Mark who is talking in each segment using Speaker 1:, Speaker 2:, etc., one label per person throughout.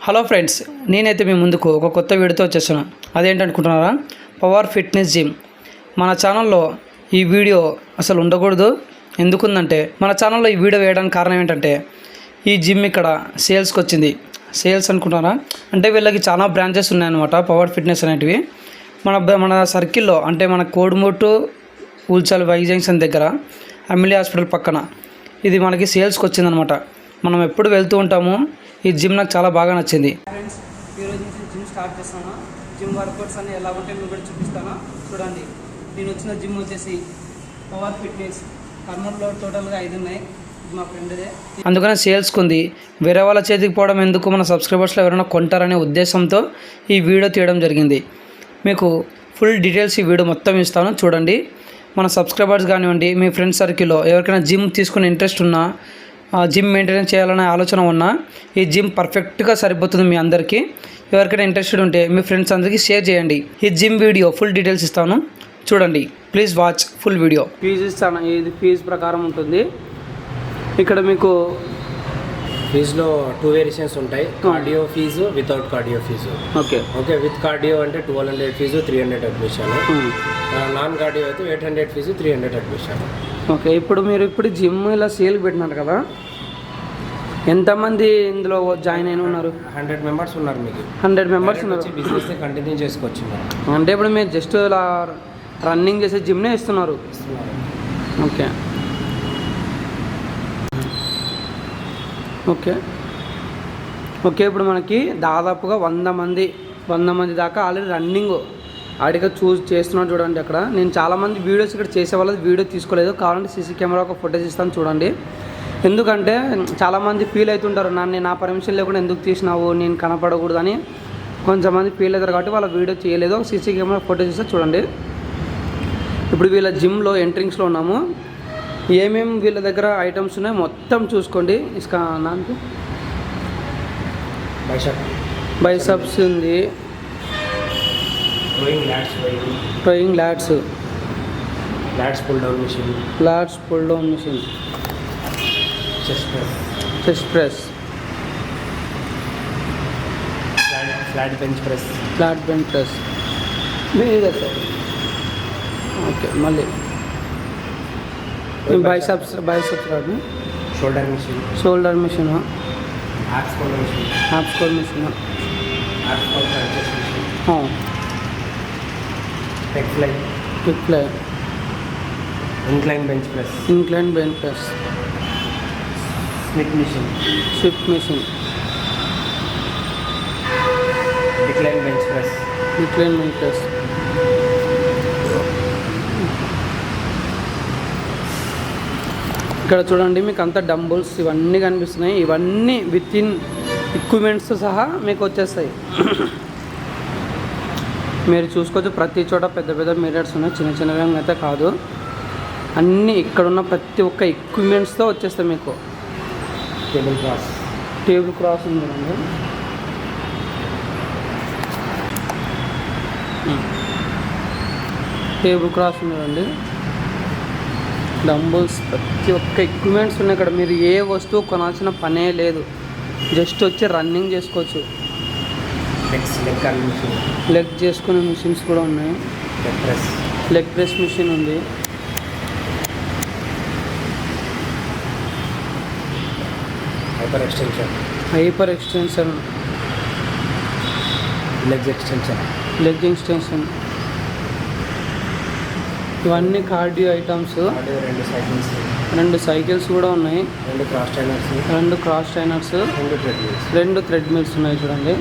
Speaker 1: Hello friends, నేనైతే మీ ముందుకు ఒక కొత్త వీడియోతో వచ్చేసాను. అదేంటనుకుంటున్నారా? Power fitness gym. మన ఛానల్లో ఈ వీడియో అసలు ఉండకూడదు. ఎందుకుందంటే మన ఛానల్లో ఈ వీడియో వేయడానికి కారణం ఏంటంటే ఈ జిమ్ ఇక్కడ సేల్స్కి వచ్చింది. సేల్స్ అనుకుంటున్నారా? అంటే వీళ్ళకి చాలా బ్రాంచెస్ ఉన్నాయన్నమాట. పవర్ ఫిట్నెస్ అనేటివి మన సర్కిల్లో, అంటే మన కోడుమూటు ఉల్చల్ వై జంక్షన్ దగ్గర ఎమ్మెల్యే హాస్పిటల్ పక్కన ఇది మనకి సేల్స్కి వచ్చిందనమాట. మనం ఎప్పుడు వెళ్తూ ఉంటాము. ఈ జిమ్ నాకు చాలా బాగా నచ్చింది. ఫ్రెండ్స్, ఈరోజు నుంచి జిమ్ స్టార్ట్ చేస్తాను. జిమ్ వర్కౌట్స్ అన్నీ ఎలా ఉంటాయి మీకు కూడా చూపిస్తాను. చూడండి, నేను వచ్చిన జిమ్ వచ్చేసి పవర్ ఫిట్నెస్. కర్నూలులో టోటల్గా 5 ఉన్నాయి. మా ఫ్రెండ్దే, అందుకనే సేల్స్కి ఉంది. వేరే వాళ్ళ చేతికి పోవడం ఎందుకు, మన సబ్స్క్రైబర్స్లో ఎవరైనా కొంటారనే ఉద్దేశంతో ఈ వీడియో తీయడం జరిగింది. మీకు ఫుల్ డీటెయిల్స్ ఈ వీడియో మొత్తం ఇస్తాను. చూడండి, మన సబ్స్క్రైబర్స్ కానివ్వండి, మీ ఫ్రెండ్స్ సర్కిల్లో ఎవరికైనా జిమ్ తీసుకునే ఇంట్రెస్ట్ ఉన్నా, జిమ్ మెయింటైన్ చేయాలనే ఆలోచన ఉన్నా ఈ జిమ్ పర్ఫెక్ట్గా సరిపోతుంది మీ అందరికీ. ఎవరికైనా ఇంట్రెస్టెడ్ ఉంటే మీ ఫ్రెండ్స్ అందరికీ షేర్ చేయండి. ఈ జిమ్ వీడియో ఫుల్ డీటెయిల్స్ ఇస్తాను. చూడండి, please watch full video. Fee ఇస్తాను. ఇది ఫీజు ప్రకారం ఉంటుంది. ఇక్కడ మీకు
Speaker 2: ఫీజులో 2 వేరియేషన్స్ ఉంటాయి. Cardio fee, without cardio fee. Okay with cardio అంటే 1200 ఫీజు, 300 అడ్మిషన్. నాన్ కార్డియో అయితే 800 ఫీజు, 300 అడ్మిషన్.
Speaker 1: ఓకే, ఇప్పుడు మీరు జిమ్ ఇలా సేల్ పెట్టినారు కదా, ఎంతమంది ఇందులో జాయిన్ అయిన ఉన్నారు?
Speaker 2: 100 మెంబర్స్ ఉన్నారు. మీకు
Speaker 1: 100 మెంబర్స్ ఉన్నారు.
Speaker 2: బిజినెస్ కంటిన్యూ చేసుకోవచ్చు.
Speaker 1: అంటే ఇప్పుడు మీరు జస్ట్ ఇలా రన్నింగ్ చేసే జిమ్నే ఇస్తున్నారు. ఓకే ఓకే ఓకే ఇప్పుడు మనకి దాదాపుగా 100 మంది దాకా ఆల్రెడీ రన్నింగ్ ఆడిగా చేస్తున్నాను. చూడండి, అక్కడ నేను చాలామంది వీడియోస్ ఇక్కడ చేసే వాళ్ళది వీడియో తీసుకోలేదు. కావాలంటే సీసీ కెమెరా ఒక ఫోటోస్ ఇస్తాను చూడండి. ఎందుకంటే చాలామంది ఫీల్ అవుతుంటారు, నా పర్మిషన్ లేకుండా ఎందుకు తీసినావు, నేను కనపడకూడదని కొంతమంది ఫీల్ అవుతారు. కాబట్టి వాళ్ళ వీడియో చేయలేదు. ఒక సీసీ కెమెరా ఫోటోస్ ఇస్తే చూడండి. ఇప్పుడు వీళ్ళ జిమ్లో ఎంట్రింగ్స్లో ఉన్నాము. ఏమేమి వీళ్ళ దగ్గర ఐటమ్స్ ఉన్నాయో మొత్తం చూసుకోండి. ఇసుక నాకు బైసప్స్ ఉంది, ట్రోయింగ్ lats
Speaker 2: pull
Speaker 1: down machine, chest press,
Speaker 2: flat bench
Speaker 1: press మీదే సార్. ఓకే, మళ్ళీ బైసప్స్ రాదు, shoulder machine, abs core machine, quick fly, incline bench press, swift machine, decline bench press. ఇక్కడ చూడండి, మీకు అంతా డంబుల్స్ ఇవన్నీ కనిపిస్తున్నాయి. ఇవన్నీ విత్ ఇన్ ఎక్విప్మెంట్స్ సహా మీకు వచ్చేస్తాయి. మీరు చూసుకోవచ్చు, ప్రతి చోట పెద్ద మిర్రర్స్ ఉన్నాయి. చిన్నగా అయితే కాదు, అన్నీ ఇక్కడున్న ప్రతి ఒక్క ఎక్విప్మెంట్స్తో వచ్చేస్తాయి మీకు. టేబుల్ క్రాస్ ఉంది చూడండి. చూడండి, డంబుల్స్, ప్రతి ఒక్క ఎక్విప్మెంట్స్ ఉన్నాయి ఇక్కడ. మీరు ఏ వస్తువు కొనాల్సిన పనే లేదు, జస్ట్ వచ్చి రన్నింగ్ చేసుకోవచ్చు. లెగ్ చేసుకునే మిషన్స్ కూడా ఉన్నాయి. లెగ్ ప్రెస్ మిషన్ ఉంది. హైపర్ ఎక్స్టెన్షన్, లెగ్ ఎక్స్టెన్షన్, ఇవన్నీ కార్డియో ఐటమ్స్. 2 సైకిల్స్ కూడా ఉన్నాయి, 2 క్రాస్ ట్రైనర్స్, 2 థ్రెడ్ మిల్స్ ఉన్నాయి. చూడండి,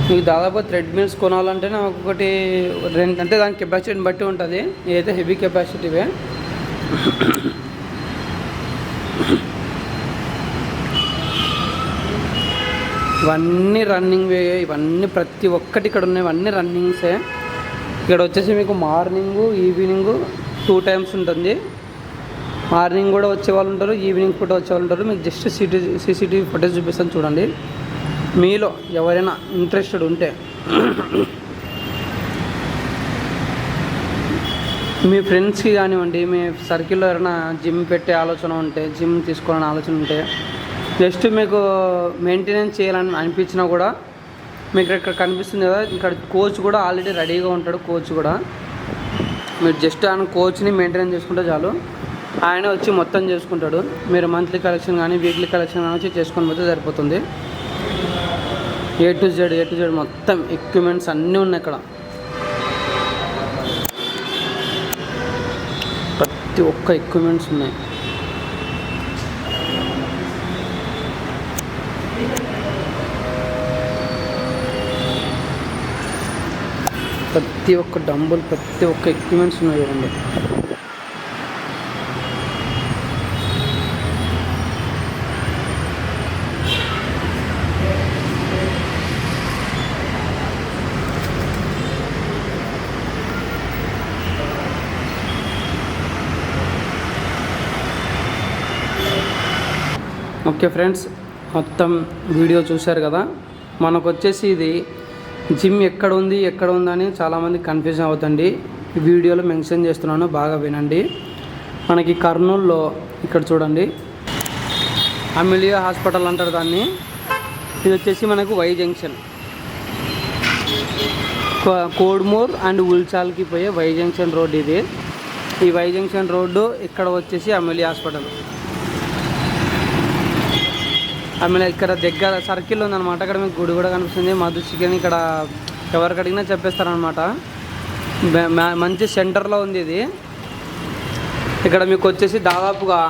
Speaker 1: మీకు దాదాపు థ్రెడ్ మిల్స్ కొనాలంటేనే ఒక్కొక్కటి 2, అంటే దాని కెపాసిటీని బట్టి ఉంటుంది. ఇదైతే హెవీ కెపాసిటీవే. ఇవన్నీ రన్నింగ్, ఇవన్నీ ప్రతి ఒక్కటి ఇక్కడ ఉన్నాయి. ఇవన్నీ రన్నింగ్సే. ఇక్కడ వచ్చేసి మీకు మార్నింగు ఈవినింగు 2 టైమ్స్ ఉంటుంది. మార్నింగ్ కూడా వచ్చే వాళ్ళు ఉంటారు, ఈవినింగ్ పూట వచ్చే వాళ్ళు ఉంటారు. మీకు జస్ట్ సీసీటీవీ ఫుటేజ్ చూపిస్తాను చూడండి. మీలో ఎవరైనా ఇంట్రెస్టెడ్ ఉంటే మీ ఫ్రెండ్స్కి కానివ్వండి, మీ సర్కిల్లో ఎవరైనా జిమ్ పెట్టే ఆలోచన ఉంటే, జిమ్ తీసుకోవాలని ఆలోచన ఉంటే జస్ట్ మీకు మెయింటెనెన్స్ చేయాలని అనిపించినా కూడా మీకు ఇక్కడ కనిపిస్తుంది కదా, ఇక్కడ కోచ్ కూడా ఆల్రెడీ రెడీగా ఉంటాడు. కోచ్ కూడా మీరు జస్ట్ ఆయన కోచ్ని మెయింటైన్ చేసుకుంటే చాలు, ఆయన వచ్చి మొత్తం చేసుకుంటాడు. మీరు మంత్లీ కలెక్షన్ కానీ వీక్లీ కలెక్షన్ కానీ వచ్చి చేసుకొని పోతే సరిపోతుంది. ఏ టు జెడ్ మొత్తం ఎక్విప్మెంట్స్ అన్నీ ఉన్నాయి ఇక్కడ. ప్రతి ఒక్క ఎక్విప్మెంట్స్ ఉన్నాయి. ప్రతి ఒక్క డంబుల్, ప్రతి ఒక్క ఎక్విప్మెంట్స్ ఉన్నాయి చూడండి. ఓకే ఫ్రెండ్స్, మొత్తం వీడియో చూశారు కదా. మనకు వచ్చేసి ఇది జిమ్ ఎక్కడ ఉందని చాలామంది కన్ఫ్యూజన్ అవుతుంది. ఈ వీడియోలో మెన్షన్ చేస్తున్నాను, బాగా వినండి. మనకి కర్నూలులో ఇక్కడ చూడండి, అమిలియా హాస్పిటల్ అంటారు దాన్ని. ఇది వచ్చేసి మనకు వై జంక్షన్, కోడ్మూర్ అండ్ ఉల్చాల్కి పోయే వై జంక్షన్ రోడ్ ఇది. ఈ వై జంక్షన్ రోడ్డు ఇక్కడ వచ్చేసి అమిలియా హాస్పిటల్. అమిలియా ఇక్కడ దగ్గర సర్కిల్ ఉందన్నమాట. ఇక్కడ మీకు గుడి కూడా కనిపిస్తుంది. మధు చికెన్ ఇక్కడ ఎవరికి అడిగినా చెప్పేస్తారనమాట. మంచి సెంటర్లో ఉంది ఇది. ఇక్కడ మీకు వచ్చేసి దాదాపుగా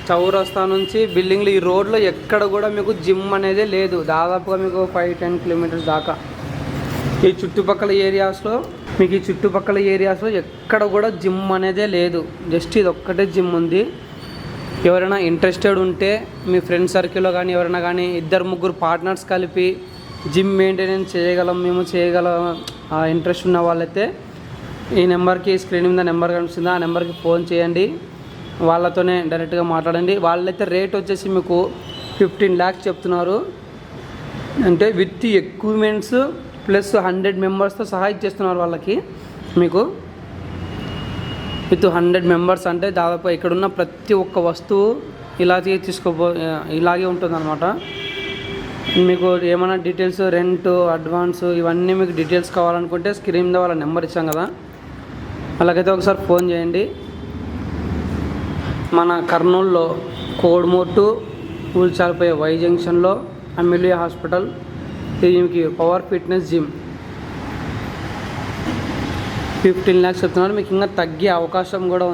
Speaker 1: చౌరస్తా నుంచి బిల్డింగ్లు, ఈ రోడ్లో ఎక్కడ కూడా మీకు జిమ్ అనేది లేదు. దాదాపుగా మీకు 5-10 కిలోమీటర్స్ దాకా ఈ చుట్టుపక్కల ఏరియాస్లో ఎక్కడ కూడా జిమ్ అనేదే లేదు. జస్ట్ ఇది ఒక్కటే జిమ్ ఉంది. ఎవరైనా ఇంట్రెస్టెడ్ ఉంటే మీ ఫ్రెండ్ సర్కిల్లో కానీ ఎవరైనా కానీ 2-3 పార్ట్నర్స్ కలిపి జిమ్ మెయింటెనెన్స్ మేము చేయగలం ఇంట్రెస్ట్ ఉన్న వాళ్ళైతే ఈ నెంబర్కి, స్క్రీన్ మీద నెంబర్ కనిపిస్తుంది, ఆ నెంబర్కి ఫోన్ చేయండి. వాళ్ళతోనే డైరెక్ట్గా మాట్లాడండి. వాళ్ళైతే రేట్ వచ్చేసి మీకు 15 lakhs చెప్తున్నారు. అంటే విత్ ఎక్విప్మెంట్స్ ప్లస్ 100 మెంబర్స్తో సహా ఇచ్చేస్తున్నారు వాళ్ళకి. మీకు విత్ 100 మెంబర్స్ అంటే దాదాపు ఇక్కడున్న ప్రతి ఒక్క వస్తువు ఇలాగే ఉంటుందన్నమాట. మీకు ఏమైనా డీటెయిల్స్, రెంట్, అడ్వాన్స్ ఇవన్నీ మీకు డీటెయిల్స్ కావాలనుకుంటే స్క్రీన్ మీద వాళ్ళ నెంబర్ ఇచ్చాం కదా, అలాగైతే ఒకసారి ఫోన్ చేయండి. మన కర్నూలులో కోడ్మూర్ టు ఉల్చాల్పై వై జంక్షన్లో అమిలియా హాస్పిటల్. దీనికి పవర్ ఫిట్నెస్ జిమ్ 15 lakhs చెప్తున్నారు. మీకు ఇంకా తగ్గే అవకాశం కూడా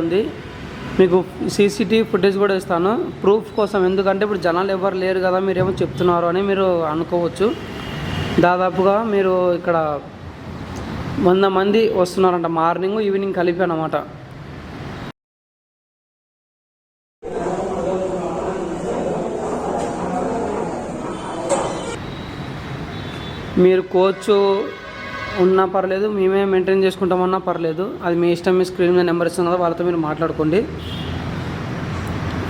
Speaker 1: ఉంది. మీకు సీసీటీవీ ఫుటేజ్ కూడా ఇస్తాను ప్రూఫ్ కోసం. ఎందుకంటే ఇప్పుడు జనాలు ఎవరు లేరు కదా, మీరేమో చెప్తున్నారు అని మీరు అనుకోవచ్చు. దాదాపుగా మీరు ఇక్కడ 100 మంది వస్తున్నారంట, మార్నింగ్ ఈవినింగ్ కలిపి అన్నమాట. మీరు కోచ్ ఉన్నా పర్లేదు, మేమే మెయింటైన్ చేసుకుంటామన్నా పర్లేదు, అది మీ ఇష్టం. మీ స్క్రీన్ మీద నెంబర్ ఇస్తాం కదా, వాళ్ళతో మీరు మాట్లాడుకోండి.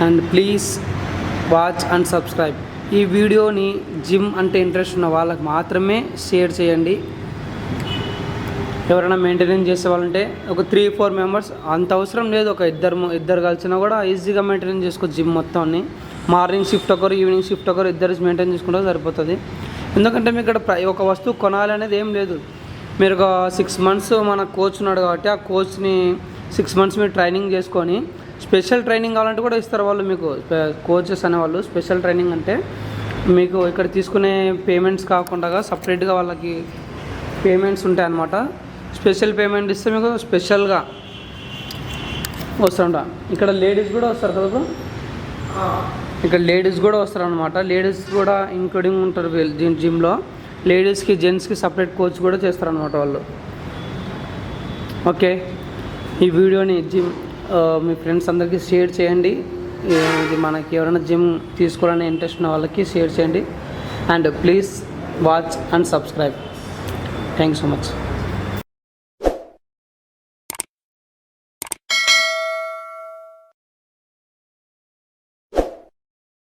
Speaker 1: And please watch and subscribe. ఈ వీడియోని జిమ్ అంటే ఇంట్రెస్ట్ ఉన్న వాళ్ళకి మాత్రమే షేర్ చేయండి. ఎవరైనా మెయింటెనెన్స్ చేసే వాళ్ళంటే ఒక 3-4 మెంబర్స్, అంత అవసరం లేదు. ఒక ఇద్దరు కలిసినా కూడా ఈజీగా మెయింటైన్ చేసుకోవచ్చు జిమ్ మొత్తాన్ని. మార్నింగ్ షిఫ్ట్ ఒకరు, ఈవినింగ్ షిఫ్ట్ ఒకరు, ఇద్దరు మెయింటైన్ చేసుకుంటే సరిపోతుంది. ఎందుకంటే మీకు ఇక్కడ ఒక వస్తువు కొనాలి అనేది ఏం లేదు. మీరు ఒక 6 months మన కోచ్ ఉన్నాడు కాబట్టి ఆ కోచ్ని 6 months మీరు ట్రైనింగ్ చేసుకొని, స్పెషల్ ట్రైనింగ్ కావాలంటే కూడా ఇస్తారు వాళ్ళు మీకు. కోచెస్ అనేవాళ్ళు స్పెషల్ ట్రైనింగ్ అంటే మీకు ఇక్కడ తీసుకునే పేమెంట్స్ కాకుండా సపరేట్గా వాళ్ళకి పేమెంట్స్ ఉంటాయి అన్నమాట. స్పెషల్ పేమెంట్ ఇస్తే మీకు స్పెషల్గా వస్తుంట. ఇక్కడ లేడీస్ కూడా వస్తారు కదా, ఇక్కడ లేడీస్ కూడా వస్తారు అనమాట. లేడీస్ కూడా ఇంక్లూడింగ్ ఉంటారు జిమ్లో. లేడీస్కి, జెంట్స్కి సపరేట్ కోచ్ కూడా చేస్తారనమాట వాళ్ళు. ఓకే, ఈ వీడియోని మీ ఫ్రెండ్స్ అందరికీ షేర్ చేయండి. ఇది మనకి ఎవరైనా జిమ్ తీసుకోవాలని ఇంట్రెస్ట్ ఉన్న వాళ్ళకి షేర్ చేయండి. And please watch and subscribe. Thank you so much.